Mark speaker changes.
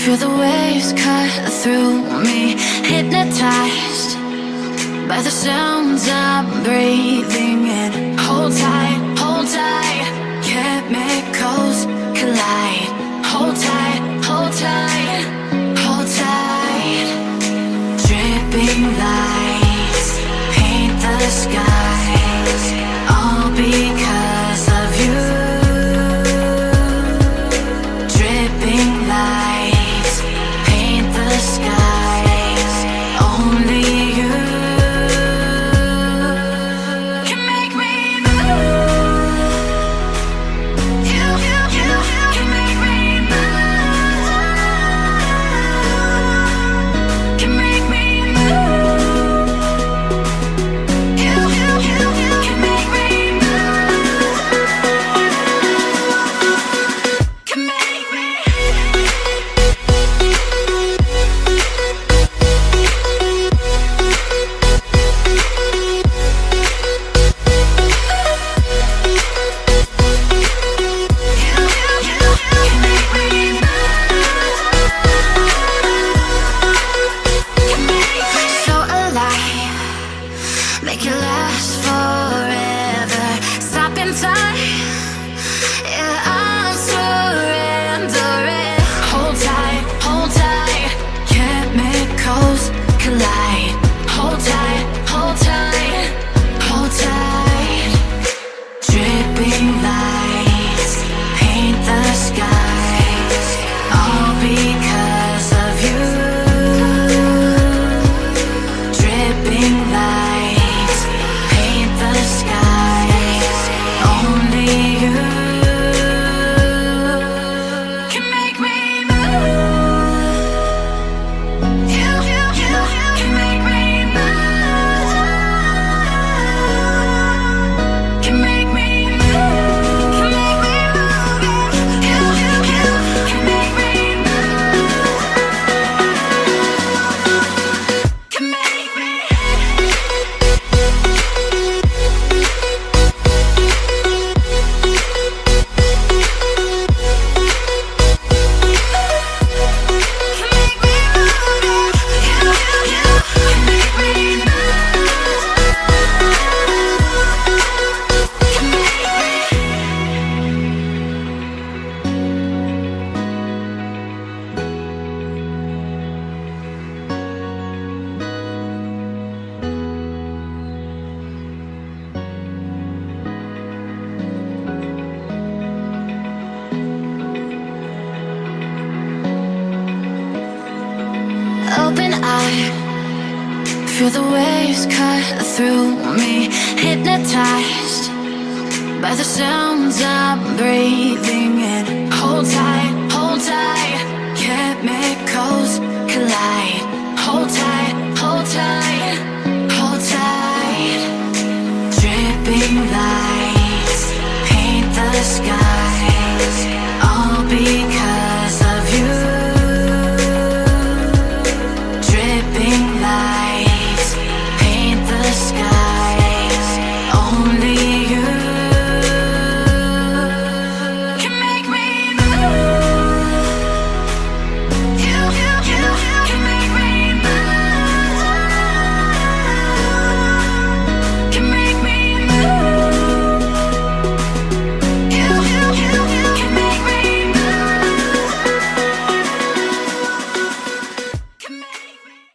Speaker 1: Feel the waves cut through me, hypnotized by the sounds I'm breathing in. Hold tight, chemicals collide. Hold tight, hold tight, hold tight. Dripping lights paint the skies, all because of you. Dripping lights paint the skies, only you can make me move. You can make me move. Can make me move. You can make me move. Can make me. So alive, make it last forever. Stop in time, yeah, I'm surrendering. Hold tight, chemicals collide. Hold tight, hold tight, hold tight. Dripping lights paint the skies, all because of you. Dripping lights paint the skies, only you can make me move. You can make me move. Can make me move. Can make me move. You can make me move. Can make me. Open eye, feel the waves cut through me, hypnotized by the sounds I'm breathing in. Hold tight, chemicals collide. Hold tight, hold tight, hold tight. Dripping lights paint the skies, all because of you. Dripping